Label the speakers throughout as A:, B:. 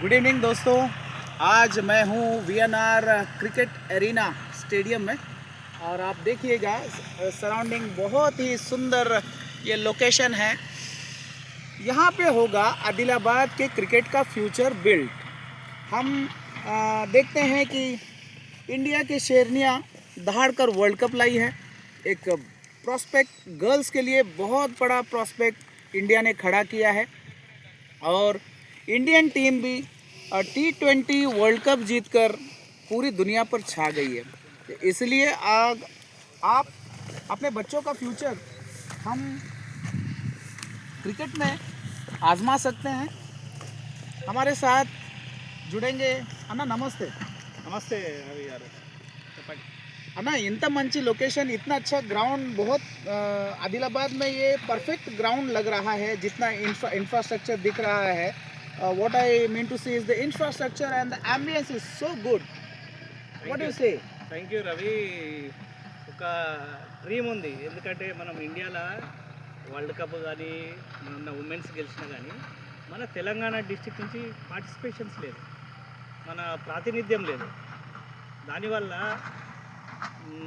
A: Good evening दोस्तों। आज मैं हूँ वीएनआर क्रिकेट एरिना स्टेडियम में और आप देखिएगा सराउंडिंग बहुत ही सुंदर ये लोकेशन है। यहाँ पे होगा आदिलाबाद के क्रिकेट का फ्यूचर बिल्ड। हम देखते हैं कि इंडिया की शेरनियाँ दहाड़ कर वर्ल्ड कप लाई है। एक प्रॉस्पेक्ट गर्ल्स के लिए बहुत बड़ा प्रॉस्पेक्ट इंडिया ने खड़ा किया है और इंडियन टीम भी T20 वर्ल्ड कप जीतकर पूरी दुनिया पर छा गई है। इसलिए आप अपने बच्चों का फ्यूचर हम क्रिकेट में आजमा सकते हैं। हमारे साथ जुड़ेंगे अन्ना। नमस्ते।
B: नमस्ते रवि गाరు చెప్పండి
A: अन्ना, इंत मंची लोकेशन, इतना अच्छा ग्राउंड, बहुत आदिलाबाद में ये परफेक्ट ग्राउंड लग रहा है। जितना इंफ्रास्ट्रक्चर दिख रहा है, what I mean to say is the infrastructure and the ambience is so good. What do you say?
B: Thank you Ravi. ఒక డ్రీమ్ ఉంది, ఎందుకంటే మనం ఇండియాలో వరల్డ్ కప్ కానీ మన ఉమెన్స్ గెలిచినా కానీ మన తెలంగాణ డిస్టిక్ నుంచి పార్టిసిపేషన్స్ లేదు, మన ప్రాతినిధ్యం లేదు. దానివల్ల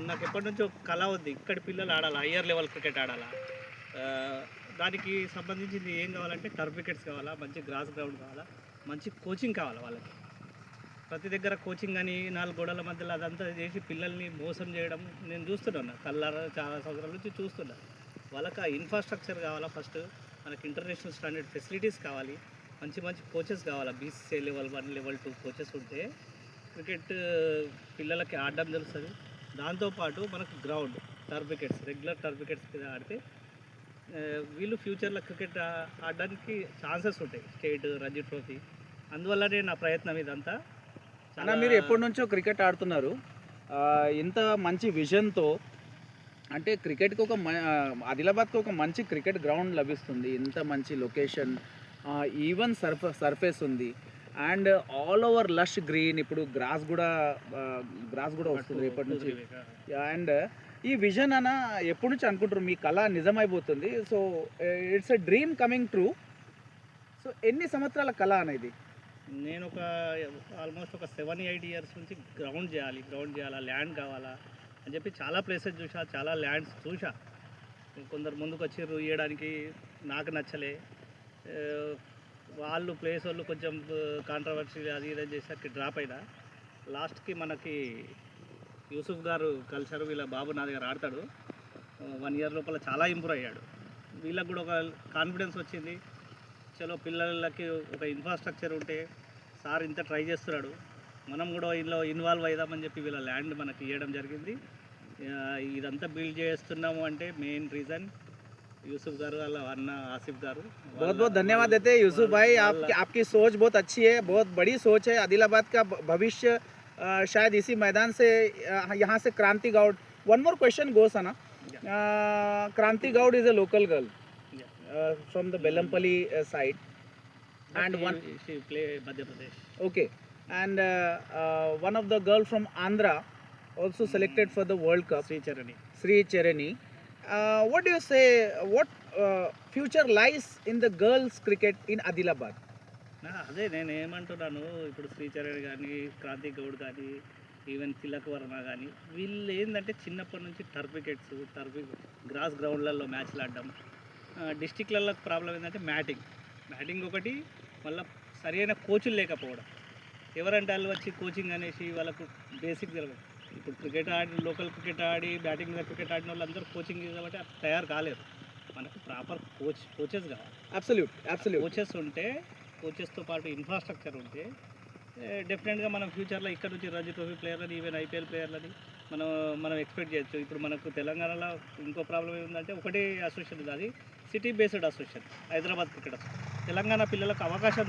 B: నాకు ఎప్పటి నుంచో కళ ఉంది, ఇక్కడి పిల్లలు ఆడాలా, హయ్యర్ లెవెల్ క్రికెట్ ఆడాలా. దానికి సంబంధించింది ఏం కావాలంటే టర్ఫ్ వికెట్స్ కావాలా, మంచి గ్రాస్ గ్రౌండ్ కావాలా, మంచి కోచింగ్ కావాలా. వాళ్ళకి ప్రతి దగ్గర కోచింగ్ అని 4 గోడల మధ్యలో అదంతా చేసి పిల్లల్ని మోసం చేయడం నేను చూస్తున్నాను. కళ్ళారా చాలా సంవత్సరాల నుంచి చూస్తున్నా. వాళ్ళకి ఆ ఇన్ఫ్రాస్ట్రక్చర్ కావాలా. ఫస్ట్ మనకి ఇంటర్నేషనల్ స్టాండర్డ్ ఫెసిలిటీస్ కావాలి, మంచి మంచి కోచెస్ కావాలా. BCCI లెవెల్ 1 లెవెల్ 2 కోచెస్ ఉంటే క్రికెట్ పిల్లలకి ఆడడం తెలుస్తుంది. దాంతోపాటు మనకు ground, turf wickets, regular turf wickets మీద ఆడితే వీళ్ళు ఫ్యూచర్లో క్రికెట్ ఆడడానికి ఛాన్సెస్ ఉంటాయి, స్టేట్, రంజీ ట్రోఫీ. అందువల్లనే నా ప్రయత్నం ఇదంతా.
A: అన్న, మీరు ఎప్పటి నుంచో క్రికెట్ ఆడుతున్నారు. ఇంత మంచి విజన్తో, అంటే క్రికెట్కి ఆదిలాబాద్కి ఒక మంచి క్రికెట్ గ్రౌండ్ లభిస్తుంది, ఇంత మంచి లొకేషన్, ఈవెన్ సర్ఫేస్ ఉంది and all over lush green. ఇప్పుడు గ్రాస్ కూడా వస్తుంది ఎప్పటి నుంచి. అండ్ ఈ విజన్ అన్న ఎప్పటి నుంచి అనుకుంటారు? మీ కళ నిజమైపోతుంది. So it's a dream coming true. So ఎన్ని సంవత్సరాల కళ అనేది?
B: నేను ఆల్మోస్ట్ ఒక 7-8 ఇయర్స్ నుంచి గ్రౌండ్ చేయాలా, ల్యాండ్ కావాలా అని చెప్పి చాలా ప్లేసెస్ చూసా, చాలా ల్యాండ్స్ చూసా. కొందరు ముందుకు వచ్చారు ఇవ్వడానికి, నాకు నచ్చలే. వాళ్ళు ప్లేస్ వాళ్ళు కొంచెం కాంట్రవర్సీ అది ఇది చేసరికి డ్రాప్ అయినా. లాస్ట్కి మనకి యూసుఫ్ గారు కలిసారు. వీళ్ళ బాబు నా దగ్గర ఆడతాడు. 1 ఇయర్ లోపల చాలా ఇంప్రూవ్ అయ్యాడు. వీళ్ళకి కూడా ఒక కాన్ఫిడెన్స్ వచ్చింది. చలో పిల్లలకి ఒక ఇన్ఫ్రాస్ట్రక్చర్ ఉంటే సార్ ఇంత ట్రై చేస్తున్నాడు, మనం కూడా ఇందులో ఇన్వాల్వ్ అవుదామని చెప్పి వీళ్ళ ల్యాండ్ మనకి ఇవ్వడం జరిగింది. ఇదంతా బిల్డ్ చేస్తున్నాము అంటే మెయిన్ రీజన్ यूसुफ गारू वाला अन्ना आसिफ गारू।
A: बहुत बहुत धन्यवाद देते हैं यूसुफ भाई। आपकी सोच बहुत अच्छी है, बहुत बड़ी सोच है। आदिलाबाद का भविष्य शायद इसी मैदान से, यहाँ से Kranti Goud. One more question goes है ना, Kranti Goud is a local girl from the Bellampalli side and one
B: she play Madhya Pradesh.
A: Okay, and one of the girl from Andhra also selected for the World Cup, Sri Cherani. What do you say, what future lies in the girls cricket in Adilabad?
B: అదే నేను ఏమంటున్నాను, ఇప్పుడు శ్రీచరణ్ కానీ, క్రాంతి గౌడ్ కానీ, even Tilak Varma కానీ, వీళ్ళు ఏంటంటే చిన్నప్పటి నుంచి టర్ఫ్ వికెట్స్, గ్రాస్ గ్రౌండ్లలో మ్యాచ్లు ఆడడం. డిస్టిక్లలో ప్రాబ్లం ఏంటంటే మ్యాటింగ్ ఒకటి, మళ్ళీ సరైన కోచులు లేకపోవడం. ఎవరంటే వాళ్ళు వచ్చి కోచింగ్ అనేసి వాళ్ళకు బేసిక్ తెలియదు. ఇప్పుడు క్రికెట్ ఆడి, లోకల్ క్రికెట్ ఆడి, బ్యాటింగ్ మీద క్రికెట్ ఆడిన వాళ్ళందరూ కోచింగ్ కాబట్టి తయారు కాలేరు. మనకు ప్రాపర్ కోచెస్ కావాలి.
A: అబ్సల్యూట్
B: కోచెస్ ఉంటే, కోచెస్తో పాటు ఇన్ఫ్రాస్ట్రక్చర్ ఉంటే డెఫినెట్గా మనం ఫ్యూచర్లో ఇక్కడ నుంచి రంజీ ట్రోఫీ ప్లేయర్లని, ఈవెన్ IPL ప్లేయర్లని మనం ఎక్స్పెక్ట్ చేయొచ్చు. ఇప్పుడు మనకు తెలంగాణలో ఇంకో ప్రాబ్లం ఏముందంటే, ఒకటే అసోసియేషన్ ఉంది, అది city based association, Hyderabad cricket association. Telangana పిల్లలకు అవకాశం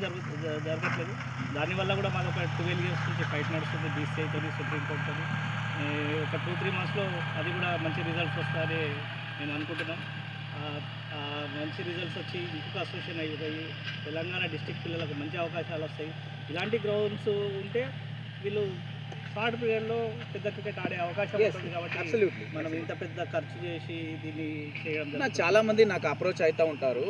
B: జరగట్లేదు. దానివల్ల కూడా మాకు ఒక 12 ఇయర్స్ నుంచి ఫైట్ నడుస్తుంది BCCI తోని, సుప్రీంకోర్టుతో. ఒక 2-3 మంత్స్లో అది కూడా మంచి రిజల్ట్స్ వస్తాయని నేను అనుకుంటున్నాను. మంచి రిజల్ట్స్ వచ్చి ఇంకొక అసోసియేషన్ అయిపోయి తెలంగాణ డిస్ట్రిక్ట్ పిల్లలకు మంచి అవకాశాలు వస్తాయి. ఇలాంటి గ్రౌండ్స్ ఉంటే వీళ్ళు షార్ట్ పీరియడ్లో పెద్ద క్రికెట్ ఆడే అవకాశం ఉంటుంది. కాబట్టి మనం ఇంత పెద్ద ఖర్చు చేసి దీన్ని చేయడం.
A: చాలామంది నాకు అప్రోచ్ అవుతూ ఉంటారు.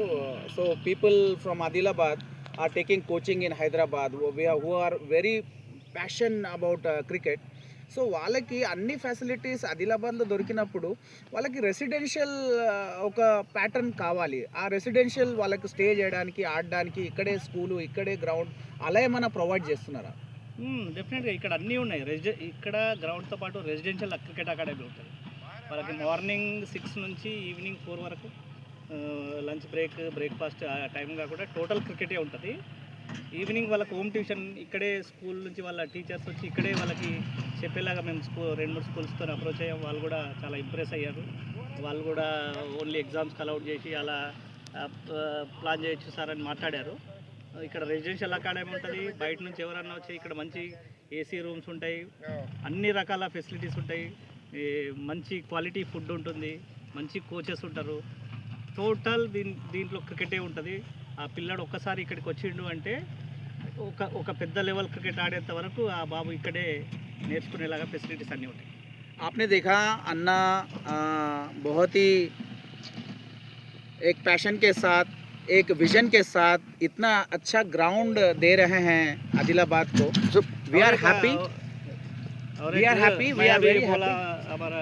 A: So people from Adilabad are taking coaching in Hyderabad who are very passion about cricket. So వాళ్ళకి అన్ని ఫెసిలిటీస్ ఆదిలాబాద్లో దొరికినప్పుడు వాళ్ళకి రెసిడెన్షియల్ ఒక ప్యాటర్న్ కావాలి. ఆ రెసిడెన్షియల్ వాళ్ళకి స్టే చేయడానికి, ఆడడానికి ఇక్కడే స్కూలు, ఇక్కడే గ్రౌండ్ అలా ఏమైనా ప్రొవైడ్ చేస్తున్నారా?
B: డెఫినెట్గా ఇక్కడ అన్నీ ఉన్నాయి. ఇక్కడ గ్రౌండ్తో పాటు రెసిడెన్షియల్ క్రికెట్ అకాడమీ ఉంటుంది. వాళ్ళకి మార్నింగ్ 6 నుంచి ఈవినింగ్ 4 వరకు లంచ్ బ్రేక్, బ్రేక్ఫాస్ట్ ఆ టైం కాకుండా టోటల్ క్రికెటే ఉంటుంది. ఈవినింగ్ వాళ్ళకి హోమ్ ట్యూషన్ ఇక్కడే, స్కూల్ నుంచి వాళ్ళ టీచర్స్ వచ్చి ఇక్కడే వాళ్ళకి చెప్పేలాగా మేము 2-3 స్కూల్స్తో అప్రోచ్ అయ్యాం. వాళ్ళు కూడా చాలా ఇంప్రెస్ అయ్యారు. వాళ్ళు కూడా ఓన్లీ ఎగ్జామ్స్కి అలౌట్ చేసి అలా ప్లాన్ చేయొచ్చు సార్ అని మాట్లాడారు. ఇక్కడ రెసిడెన్షియల్ అకాడమీ ఉంటుంది. బయట నుంచి ఎవరన్నా వచ్చి ఇక్కడ మంచి ఏసీ రూమ్స్ ఉంటాయి, అన్ని రకాల ఫెసిలిటీస్ ఉంటాయి, మంచి క్వాలిటీ ఫుడ్ ఉంటుంది, మంచి కోచెస్ ఉంటారు. టోటల్ దీంట్లో క్రికెటే ఉంటుంది. ఆ పిల్లాడు ఒక్కసారి ఇక్కడికి వచ్చిండు అంటే ఒక పెద్ద లెవెల్ క్రికెట్ ఆడేంత వరకు ఆ బాబు ఇక్కడే నేర్చుకునేలాగా ఫెసిలిటీస్ అన్నీ ఉంటాయి.
A: आपने देखा अन्ना बहुत ही एक पैशन के साथ, एक विजन के साथ इतना अच्छा ग्राउंड दे रहे हैं आदिलाबाद को. We are happy, we are happy, we are very happy.
B: हमारा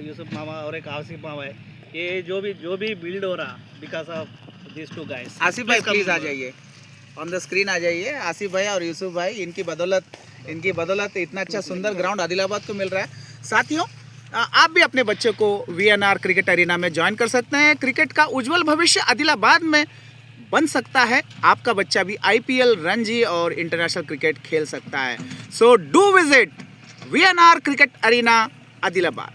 B: यूसुफ मामा और एक आसिफ मामा है, ये जो भी बिल्ड हो रहा because of this two guys.
A: Asif भाई प्लीज आ जाइए, ऑन द स्क्रीन आ जाइए. आसिफ भाई और यूसुफ भाई, इनकी बदौलत इतना अच्छा सुंदर ग्राउंड आदिलाबाद को मिल रहा है. साथियों, आप भी अपने बच्चे को VNR क्रिकेट एरिना में ज्वाइन कर सकते हैं. क्रिकेट का उज्जवल भविष्य आदिलाबाद में बन सकता है. आपका बच्चा भी IPL, रणजी और इंटरनेशनल क्रिकेट खेल सकता है. So do visit VNR cricket arena Adilabad.